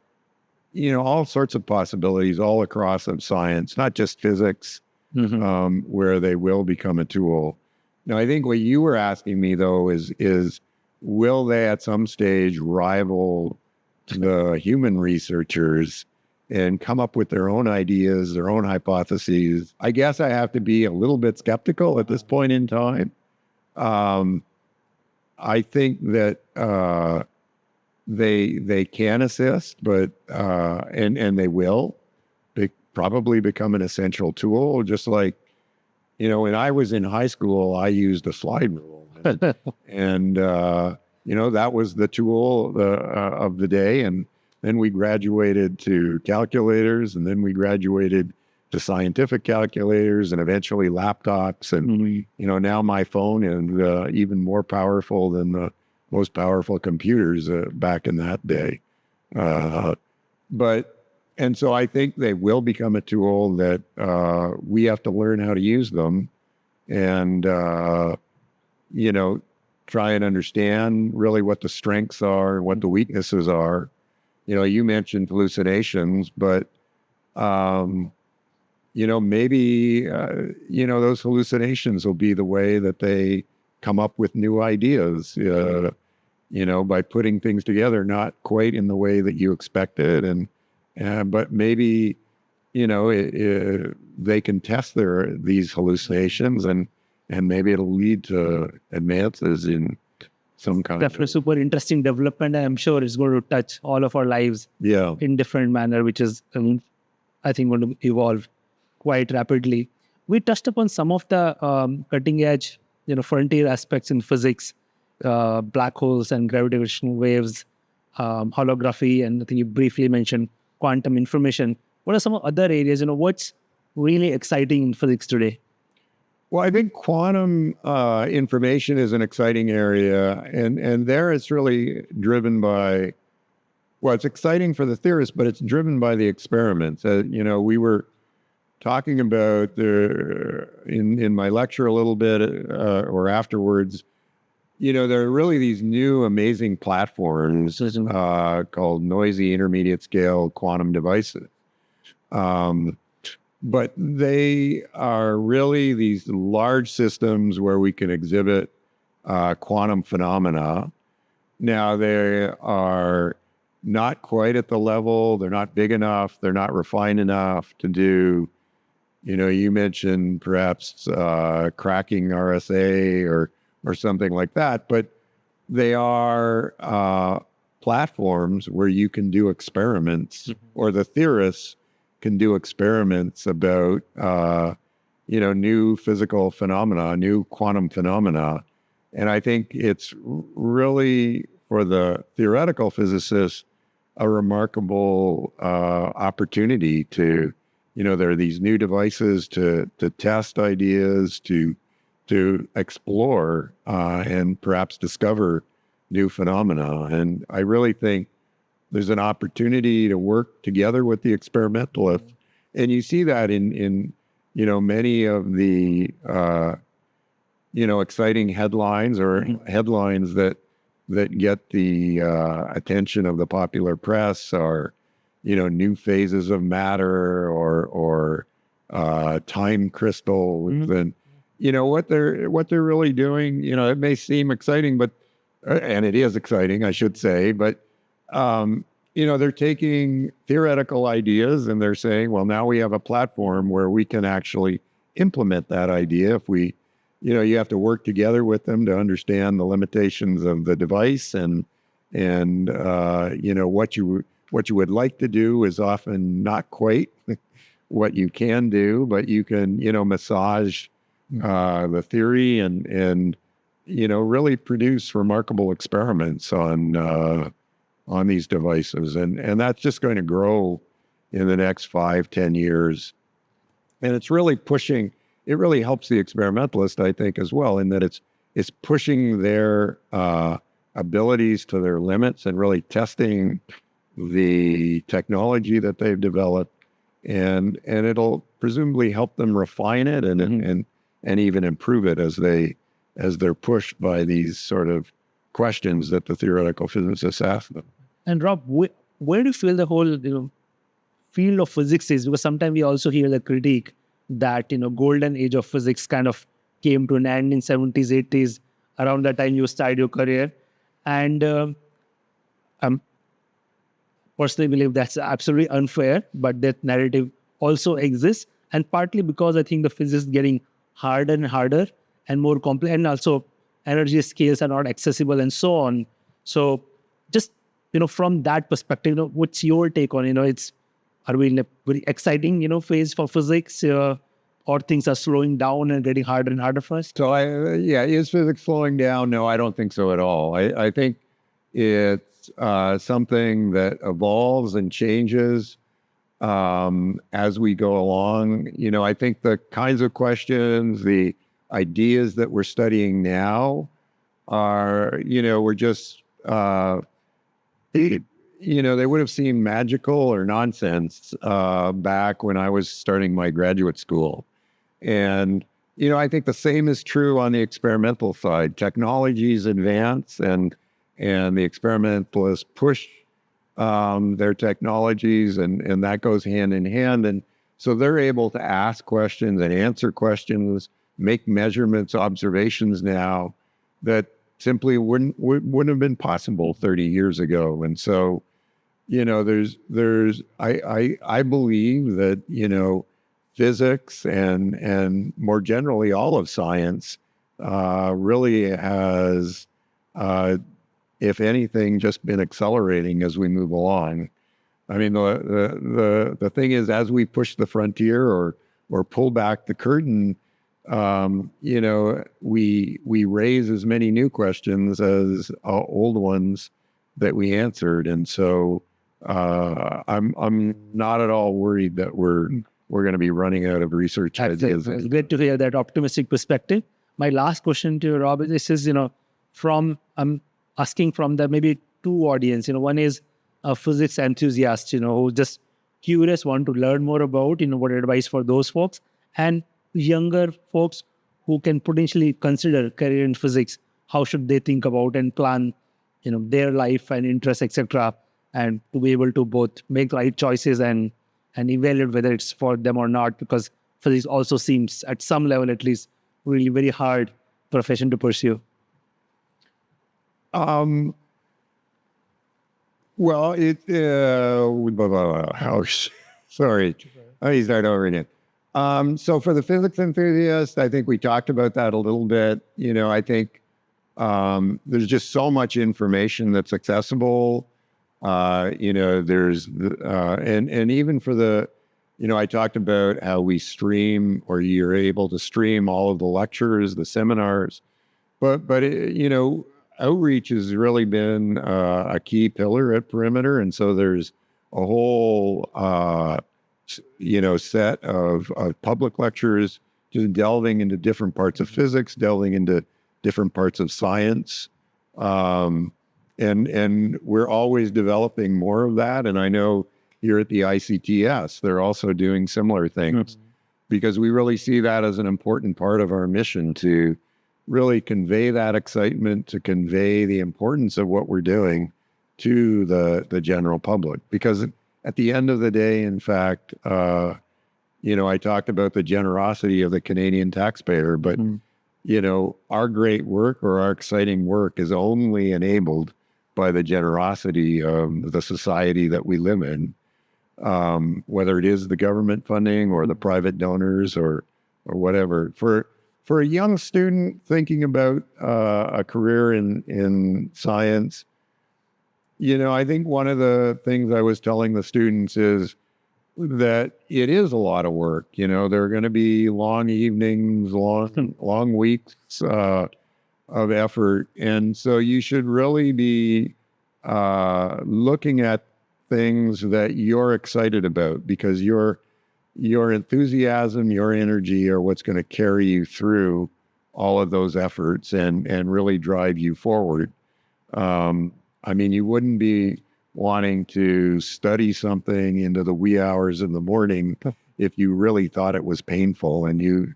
all sorts of possibilities all across of science, not just physics, where they will become a tool. Now, I think what you were asking me, though, is will they at some stage rival the human researchers and come up with their own ideas, their own hypotheses? I guess I have to be a little bit skeptical at this point in time. I think that they can assist, but and they will probably become an essential tool. Just like, when I was in high school, I used a slide rule, and that was the tool of the day. And then we graduated to calculators, and then we graduated to scientific calculators, and eventually laptops. And now my phone is even more powerful than the most powerful computers back in that day. And so I think they will become a tool that we have to learn how to use them, and try and understand really what the strengths are and what the weaknesses are. You mentioned hallucinations, but maybe those hallucinations will be the way that they come up with new ideas. By putting things together, not quite in the way that you expected, but maybe they can test these hallucinations, and maybe it'll lead to advances in some kind. Definitely super interesting development. I'm sure it's going to touch all of our lives in different manner, which is, I think, going to evolve quite rapidly. We touched upon some of the cutting edge, frontier aspects in physics, black holes and gravitational waves, holography, and I think you briefly mentioned quantum information. What are some other areas? What's really exciting in physics today? Well, I think quantum information is an exciting area, and there it's really driven by, it's exciting for the theorists, but it's driven by the experiments. We were talking about in my lecture a little bit or afterwards. There are really these new amazing platforms called noisy intermediate scale quantum devices. But they are really these large systems where we can exhibit quantum phenomena. Now, they are not quite at the level, they're not big enough, they're not refined enough to do, you mentioned perhaps cracking RSA or something like that, but they are platforms where you can do experiments, or the theorists can do experiments about, new physical phenomena, new quantum phenomena. And I think it's really, for the theoretical physicists, a remarkable opportunity to, there are these new devices to test ideas, to to explore and perhaps discover new phenomena. And I really think there's an opportunity to work together with the experimentalists. And you see that in many of the, exciting headlines or headlines that get the attention of the popular press, or, new phases of matter, or time crystals. And, what they're really doing, it may seem exciting, but, and it is exciting, I should say, but, they're taking theoretical ideas and they're saying, well, now we have a platform where we can actually implement that idea. If we, you have to work together with them to understand the limitations of the device, and what you would like to do is often not quite what you can do, but you can, massage the theory and really produce remarkable experiments on these devices. And that's just going to grow in the next 5-10 years. And it's really pushing, it really helps the experimentalist, I think, as well, in that it's pushing their abilities to their limits and really testing the technology that they've developed. And it'll presumably help them refine it and even improve it as they're pushed by these sort of questions that the theoretical physicists ask them. And Rob, where do you feel the whole field of physics is? Because sometimes we also hear the critique that golden age of physics kind of came to an end in 70s, 80s, around that time you started your career. And personally believe that's absolutely unfair, but that narrative also exists, and partly because I think the physics is getting harder and harder and more complex, and also energy scales are not accessible and so on. So just, from that perspective, what's your take on, are we in a very exciting, phase for physics, or things are slowing down and getting harder and harder for us? So is physics slowing down? No, I don't think so at all. I think it's something that evolves and changes as we go along. I think the kinds of questions, the ideas that we're studying now are, we're just, they would have seemed magical or nonsense back when I was starting my graduate school. And, I think the same is true on the experimental side. Technologies advance and the experimentalists push their technologies, and that goes hand in hand. And so they're able to ask questions and answer questions, make measurements, observations now that simply wouldn't have been possible 30 years ago. And so, I believe that, physics and more generally all of science really has, if anything, just been accelerating as we move along. I mean, the thing is, as we push the frontier or pull back the curtain, we raise as many new questions as old ones that we answered. And so I'm not at all worried that we're going to be running out of research ideas. It's great to hear that optimistic perspective. My last question to you, Rob, this is, I'm asking from the maybe two audience. One is a physics enthusiast, who just curious, want to learn more about, what advice for those folks, and younger folks who can potentially consider career in physics. How should they think about and plan, their life and interests, etc., and to be able to both make right choices and evaluate whether it's for them or not, because physics also seems, at some level at least, really very hard profession to pursue. Well, sorry, let me start over again. So for the physics enthusiast, I think we talked about that a little bit. I think there's just so much information that's accessible. There's and even for the, I talked about how we stream, or you're able to stream all of the lectures, the seminars, but outreach has really been a key pillar at Perimeter. And so there's a whole, set of public lectures just delving into different parts of physics, delving into different parts of science. And we're always developing more of that. And I know here at the ICTS, they're also doing similar things because we really see that as an important part of our mission to really convey that excitement, to convey the importance of what we're doing to the general public. Because at the end of the day, in fact, I talked about the generosity of the Canadian taxpayer, but our great work or our exciting work is only enabled by the generosity of the society that we live in, whether it is the government funding or the private donors or whatever. For a young student thinking about a career in science, I think one of the things I was telling the students is that it is a lot of work. There are going to be long evenings, long weeks of effort. And so you should really be looking at things that you're excited about, because your enthusiasm, your energy are what's going to carry you through all of those efforts and really drive you forward. You wouldn't be wanting to study something into the wee hours in the morning if you really thought it was painful. And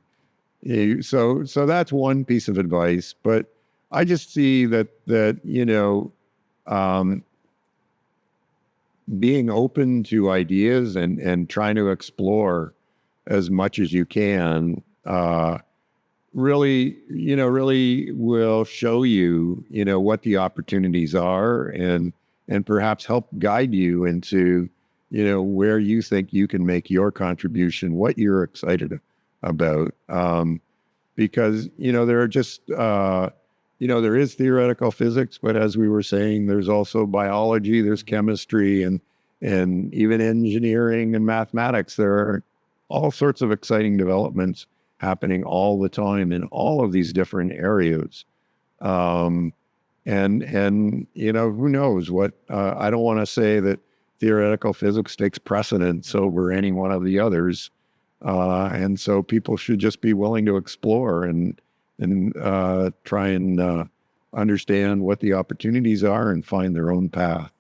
so that's one piece of advice. But I just see that being open to ideas and trying to explore as much as you can really will show you what the opportunities are and perhaps help guide you into where you think you can make your contribution, what you're excited about, because there are just there is theoretical physics, but as we were saying, there's also biology, there's chemistry, and even engineering and mathematics. There are all sorts of exciting developments happening all the time in all of these different areas. And who knows what, I don't want to say that theoretical physics takes precedence over any one of the others. And so people should just be willing to explore and try and understand what the opportunities are and find their own path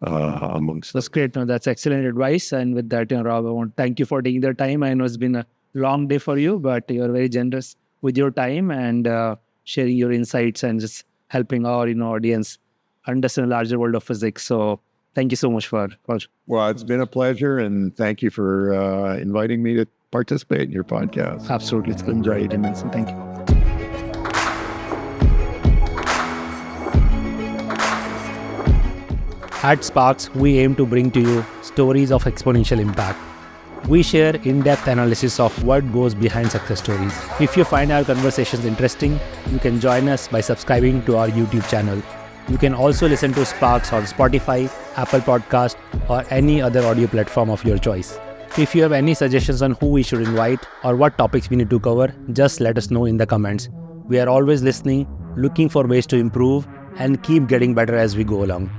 amongst them. That's great. No, that's excellent advice. And with that, Rob, I want to thank you for taking the time. I know it's been a long day for you, but you're very generous with your time and sharing your insights and just helping our audience understand the larger world of physics. So thank you so much for. Well, it's been a pleasure, and thank you for inviting me to participate in your podcast. Absolutely. It's been great. Immensely. Thank you. At SparX, we aim to bring to you stories of exponential impact. We share in-depth analysis of what goes behind success stories. If you find our conversations interesting, you can join us by subscribing to our YouTube channel. You can also listen to SparX on Spotify, Apple Podcast, or any other audio platform of your choice. If you have any suggestions on who we should invite or what topics we need to cover, just let us know in the comments. We are always listening, looking for ways to improve, and keep getting better as we go along.